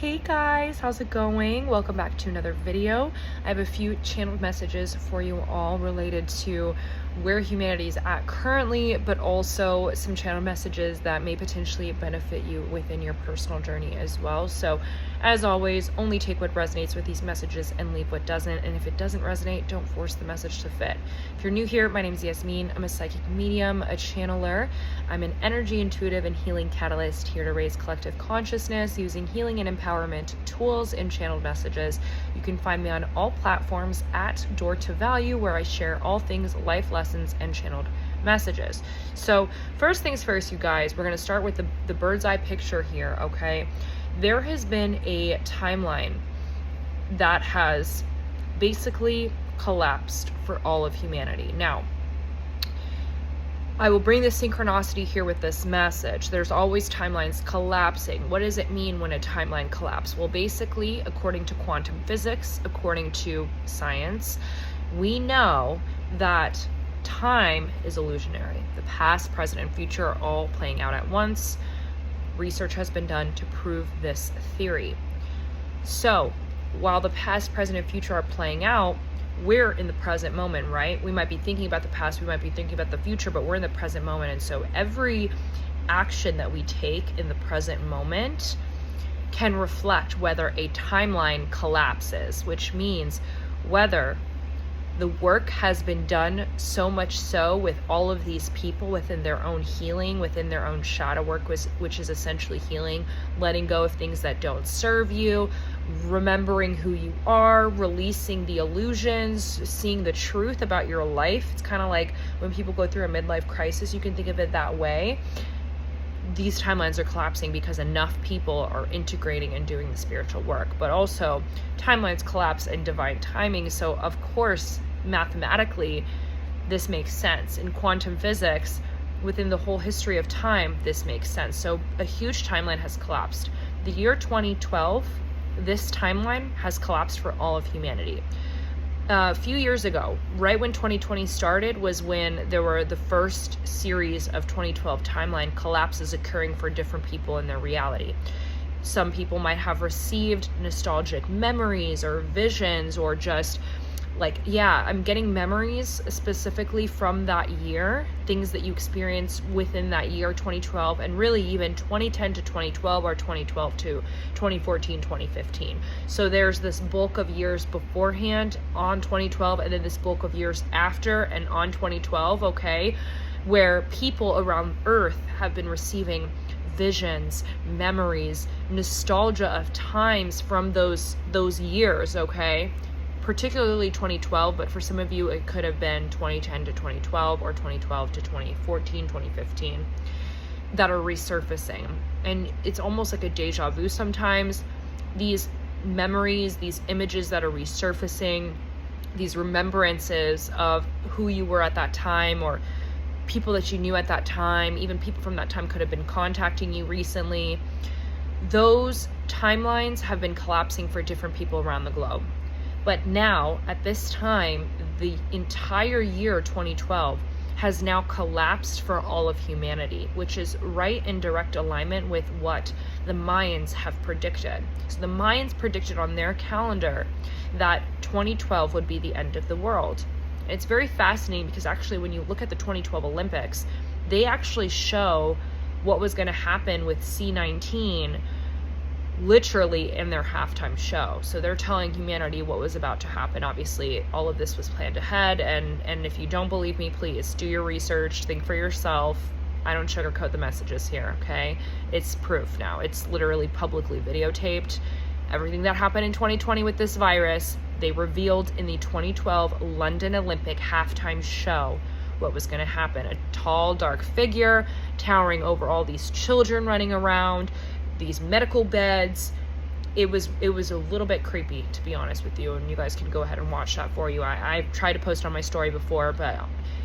Hey guys, how's it going? Welcome back to another video. I have a few channeled messages for you all related to where humanity is at currently, but also some channel messages that may potentially benefit you within your personal journey as well. So as always, only take what resonates with these messages and leave what doesn't. And if it doesn't resonate, don't force the message to fit. If you're new here, my name is Yasmine. I'm a psychic medium, a channeler. I'm an energy intuitive and healing catalyst here to raise collective consciousness using healing and empowerment tools and channeled messages. You can find me on all platforms at Door to Value, where I share all things life lessons and channeled messages. So first things first, you guys, we're going to start with the bird's eye picture here, okay? There has been a timeline that has basically collapsed for all of humanity. Now, I will bring the synchronicity here with this message. There's always timelines collapsing. What does it mean when a timeline collapses? Well, basically, according to quantum physics, according to science, we know that time is illusionary. The past, present, and future are all playing out at once. Research has been done to prove this theory. So, while the past, present, and future are playing out, we're in the present moment, right? We might be thinking about the past, we might be thinking about the future, but we're in the present moment. And so every action that we take in the present moment can reflect whether a timeline collapses, which means whether the work has been done so much so with all of these people within their own healing, within their own shadow work, which is essentially healing, letting go of things that don't serve you, remembering who you are, releasing the illusions, seeing the truth about your life. It's kind of like when people go through a midlife crisis, you can think of it that way. These timelines are collapsing because enough people are integrating and doing the spiritual work, but also timelines collapse in divine timing. So of course, mathematically, this makes sense. In quantum physics, within the whole history of time, this makes sense. So a huge timeline has collapsed. The year 2012, this timeline has collapsed for all of humanity. A few years ago, right when 2020 started, was when there were the first series of 2012 timeline collapses occurring for different people in their reality. Some people might have received nostalgic memories or visions, or just like, yeah, I'm getting memories specifically from that year, things that you experienced within that year, 2012, and really even 2010 to 2012 or 2012 to 2014, 2015. So there's this bulk of years beforehand on 2012, and then this bulk of years after and on 2012, okay, where people around Earth have been receiving visions, memories, nostalgia of times from those years, okay? Particularly 2012, but for some of you it could have been 2010 to 2012 or 2012 to 2014, 2015 that are resurfacing. And it's almost like a deja vu sometimes. These memories, these images that are resurfacing, these remembrances of who you were at that time, or people that you knew at that time, even people from that time could have been contacting you recently. Those timelines have been collapsing for different people around the globe. But now, at this time, the entire year 2012 has now collapsed for all of humanity, which is right in direct alignment with what the Mayans have predicted. So the Mayans predicted on their calendar that 2012 would be the end of the world. And it's very fascinating because actually when you look at the 2012 Olympics, they actually show what was going to happen with C-19 literally in their halftime show. So they're telling humanity what was about to happen. Obviously, all of this was planned ahead, and if you don't believe me, please do your research, think for yourself. I don't sugarcoat the messages here, okay? It's proof now. It's literally publicly videotaped. Everything that happened in 2020 with this virus, they revealed in the 2012 London Olympic halftime show what was going to happen. A tall, dark figure towering over all these children running around, these medical beds. It was a little bit creepy, to be honest with you, and you guys can go ahead and watch that for you. I've tried to post on my story before, but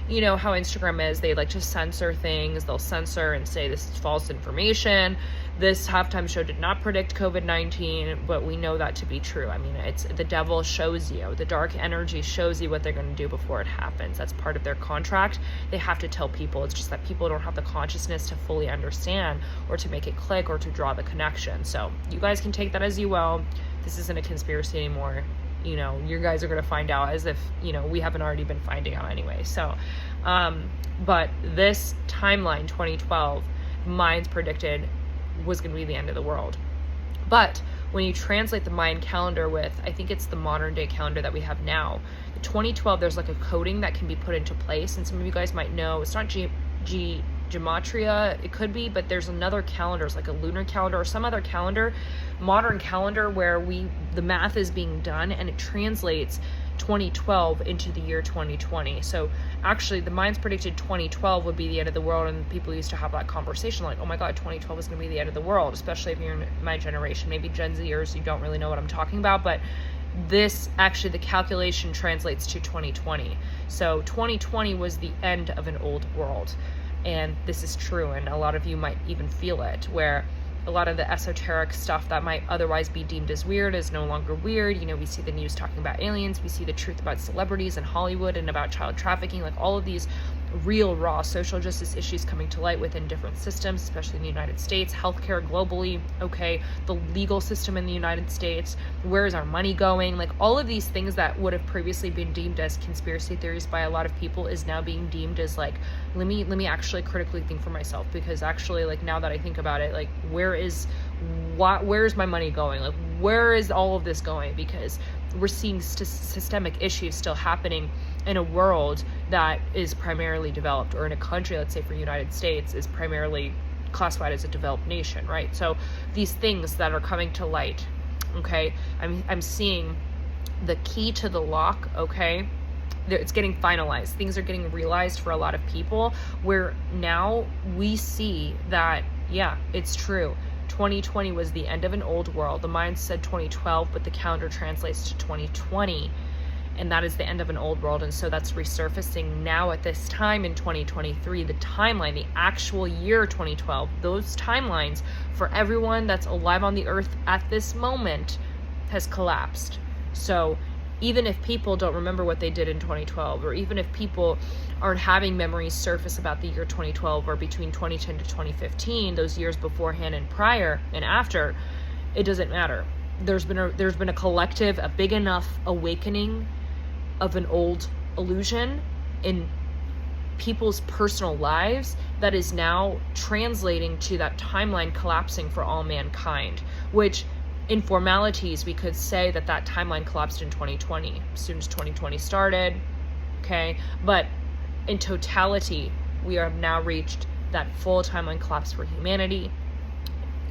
you know how Instagram is, they like to censor things. They'll censor and say this is false information. This halftime show did not predict COVID-19, but we know that to be true. I mean, it's the devil shows you, the dark energy shows you what they're going to do before it happens. That's part of their contract. They have to tell people. It's just that people don't have the consciousness to fully understand or to make it click or to draw the connection. So you guys can take that as you will. This isn't a conspiracy anymore. You know, you guys are going to find out as if, you know, we haven't already been finding out anyway. So, but this timeline, 2012, Mayans predicted was going to be the end of the world. But when you translate the Mayan calendar with, I think it's the modern day calendar that we have now, 2012, there's like a coding that can be put into place. And some of you guys might know, it's not gematria, it could be, but there's another calendar, it's like a lunar calendar or some other calendar, modern calendar, where the math is being done and it translates 2012 into the year 2020. So actually the Mayans predicted 2012 would be the end of the world, and people used to have that conversation like, oh my god, 2012 is going to be the end of the world, especially if you're in my generation, maybe Gen Zers, you don't really know what I'm talking about, but this actually, the calculation translates to 2020. So 2020 was the end of an old world, and this is true, and a lot of you might even feel it, where a lot of the esoteric stuff that might otherwise be deemed as weird is no longer weird. You know, we see the news talking about aliens, we see the truth about celebrities and Hollywood and about child trafficking, like all of these real raw social justice issues coming to light within different systems, especially in the United States, healthcare globally, okay, the legal system in the United States, where is our money going? Like all of these things that would have previously been deemed as conspiracy theories by a lot of people is now being deemed as like, let me actually critically think for myself, because actually, like, now that I think about it, like, where's my money going? Like, where is all of this going? Because we're seeing systemic issues still happening in a world that is primarily developed, or in a country, let's say for the United States, is primarily classified as a developed nation, right? So these things that are coming to light, okay, I'm seeing the key to the lock, okay, it's getting finalized. Things are getting realized for a lot of people, where now we see that, yeah, it's true. 2020 was the end of an old world. The Mayans said 2012, but the calendar translates to 2020. And that is the end of an old world. And so that's resurfacing now at this time in 2023, the timeline, the actual year 2012, those timelines for everyone that's alive on the earth at this moment has collapsed. So even if people don't remember what they did in 2012, or even if people aren't having memories surface about the year 2012 or between 2010 to 2015, those years beforehand and prior and after, it doesn't matter. There's been a collective, a big enough awakening of an old illusion in people's personal lives that is now translating to that timeline collapsing for all mankind, which in formalities we could say that timeline collapsed in 2020 as soon as 2020 started, okay, but in totality we have now reached that full timeline collapse for humanity,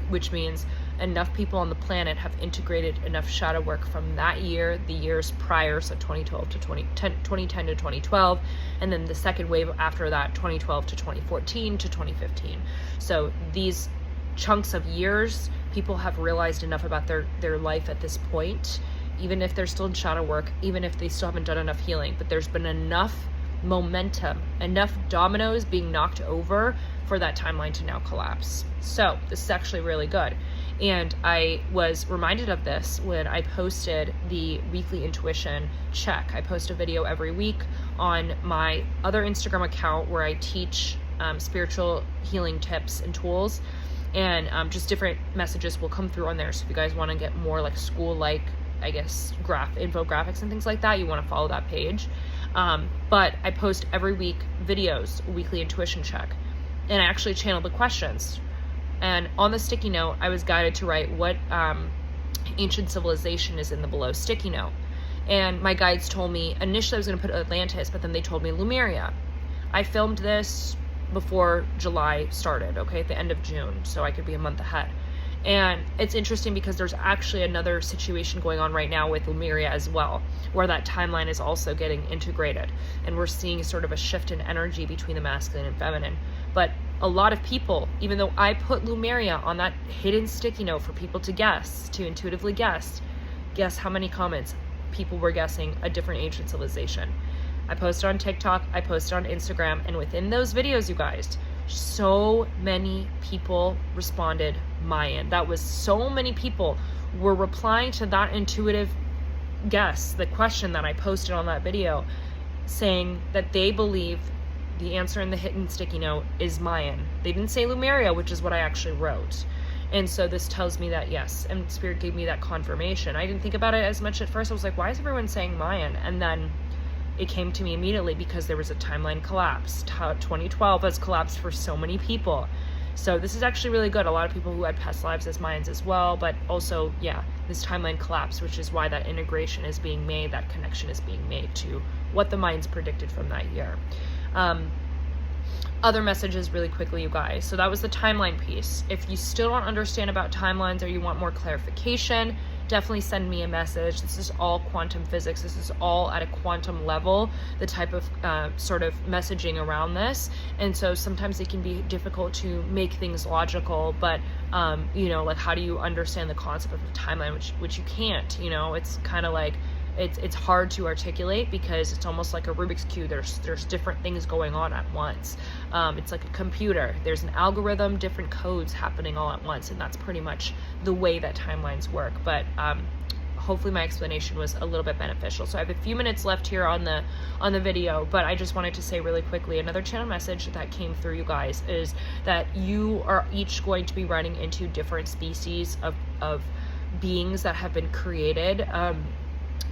which means enough people on the planet have integrated enough shadow work from that year, the years prior, so 2012 to 2010 to 2012, and then the second wave after that, 2012 to 2014 to 2015. So these chunks of years, people have realized enough about their life at this point, even if they're still in shadow work, even if they still haven't done enough healing, but there's been enough momentum, enough dominoes being knocked over for that timeline to now collapse. So this is actually really good. And I was reminded of this when I posted the weekly intuition check. I post a video every week on my other Instagram account where I teach spiritual healing tips and tools, and just different messages will come through on there. So if you guys want to get more like school-like, I guess, infographics and things like that, you want to follow that page. But I post every week videos, weekly intuition check, and I actually channel the questions. And on the sticky note, I was guided to write what ancient civilization is in the below sticky note. And my guides told me, initially I was going to put Atlantis, but then they told me Lemuria. I filmed this before July started, okay, at the end of June, so I could be a month ahead. And it's interesting because there's actually another situation going on right now with Lemuria as well, where that timeline is also getting integrated. And we're seeing sort of a shift in energy between the masculine and feminine. But a lot of people, even though I put Lemuria on that hidden sticky note for people to guess, to intuitively guess how many comments people were guessing a different ancient civilization. I posted on TikTok, I posted on Instagram, and within those videos, you guys, so many people responded Mayan. That was so many people were replying to that intuitive guess, the question that I posted on that video, saying that they believe the answer in the hidden sticky note is Mayan. They didn't say Lemuria, which is what I actually wrote. And so this tells me that yes, and Spirit gave me that confirmation. I didn't think about it as much at first. I was like, why is everyone saying Mayan? And then it came to me immediately because there was a timeline collapse. 2012 has collapsed for so many people. So this is actually really good. A lot of people who had past lives as Mayans as well, but also, yeah, this timeline collapse, which is why that integration is being made, that connection is being made to what the Mayans predicted from that year. Other messages really quickly, you guys. So that was the timeline piece. If you still don't understand about timelines or you want more clarification, definitely send me a message. This is all quantum physics. This is all at a quantum level, the type of sort of messaging around this. And so sometimes it can be difficult to make things logical, but you know, like how do you understand the concept of a timeline, which you can't, you know, it's kind of like, it's hard to articulate because it's almost like a Rubik's Cube. There's different things going on at once. It's like a computer. There's an algorithm, different codes happening all at once, and that's pretty much the way that timelines work. But hopefully my explanation was a little bit beneficial. So I have a few minutes left here on the video, but I just wanted to say really quickly, another channel message that came through, you guys, is that you are each going to be running into different species of beings that have been created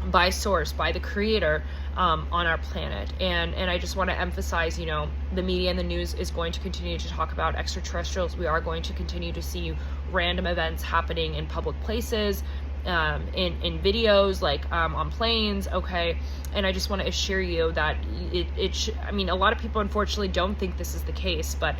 by source, by the creator, on our planet. And I just want to emphasize, you know, the media and the news is going to continue to talk about extraterrestrials. We are going to continue to see random events happening in public places, in videos, like on planes, okay? And I just want to assure you that I mean, a lot of people unfortunately don't think this is the case, but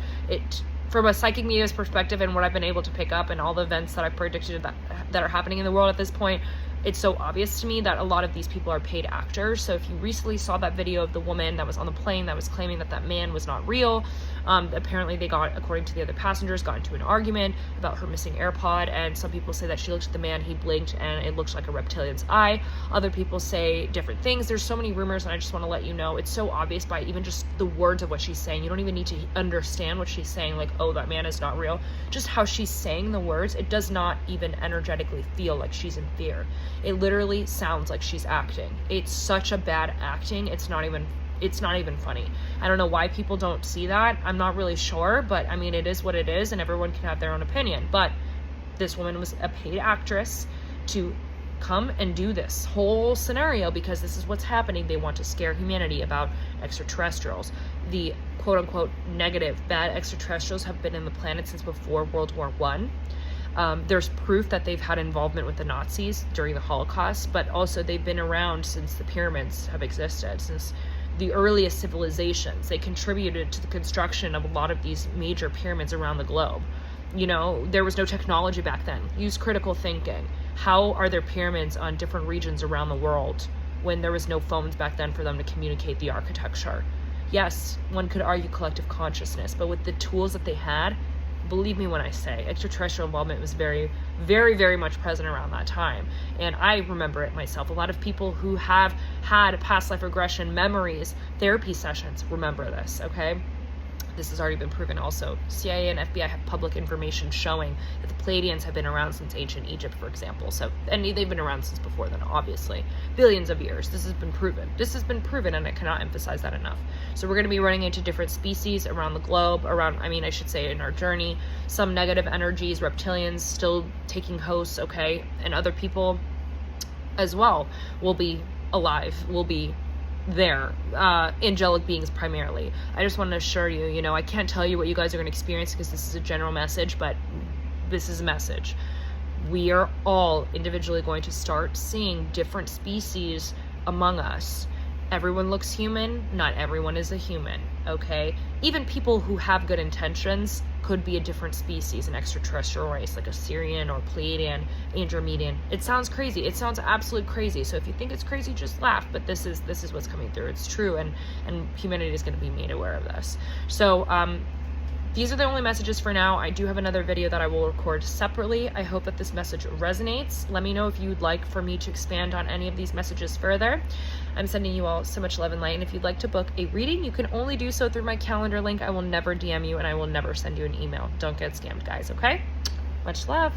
from a psychic media's perspective and what I've been able to pick up and all the events that I've predicted that are happening in the world at this point, it's so obvious to me that a lot of these people are paid actors. So if you recently saw that video of the woman that was on the plane that was claiming that man was not real, apparently they got, according to the other passengers, got into an argument about her missing AirPod, and some people say that she looked at the man, he blinked, and it looks like a reptilian's eye. Other people say different things. There's so many rumors, and I just want to let you know, it's so obvious by even just the words of what she's saying. You don't even need to understand what she's saying, like, oh, that man is not real. Just how she's saying the words, it does not even energetically feel like she's in fear. It literally sounds like she's acting. It's such a bad acting, it's not even funny. I don't know why people don't see that. I'm not really sure, but I mean, it is what it is, and everyone can have their own opinion. But this woman was a paid actress to come and do this whole scenario because this is what's happening. They want to scare humanity about extraterrestrials. The quote-unquote negative, bad extraterrestrials have been in the planet since before World War I. There's proof that they've had involvement with the Nazis during the Holocaust, but also they've been around since the pyramids have existed, since the earliest civilizations. They contributed to the construction of a lot of these major pyramids around the globe. You know, there was no technology back then. Use critical thinking. How are there pyramids on different regions around the world when there was no phones back then for them to communicate the architecture? Yes, one could argue collective consciousness, but with the tools that they had, believe me when I say extraterrestrial involvement was very, very, very much present around that time. And I remember it myself. A lot of people who have had past life regression memories, therapy sessions, remember this, okay? This has already been proven also. CIA and FBI have public information showing that the Pleiadians have been around since ancient Egypt, for example. So, and they've been around since before then, obviously. Billions of years. This has been proven. This has been proven, and I cannot emphasize that enough. So we're going to be running into different species around the globe, I should say in our journey. Some negative energies, reptilians still taking hosts, okay? And other people as well will be alive, will be there, angelic beings primarily. I just want to assure you, you know, I can't tell you what you guys are going to experience because this is a general message, but this is a message. We are all individually going to start seeing different species among us. Everyone looks human, not everyone is a human, okay? Even people who have good intentions could be a different species, an extraterrestrial race, like a Syrian or Pleiadian, Andromedan. It sounds crazy. It sounds absolute crazy. So if you think it's crazy, just laugh. But this is what's coming through. It's true, and humanity is going to be made aware of this. So these are the only messages for now. I do have another video that I will record separately. I hope that this message resonates. Let me know if you'd like for me to expand on any of these messages further. I'm sending you all so much love and light. And if you'd like to book a reading, you can only do so through my calendar link. I will never DM you and I will never send you an email. Don't get scammed, guys, okay? Much love.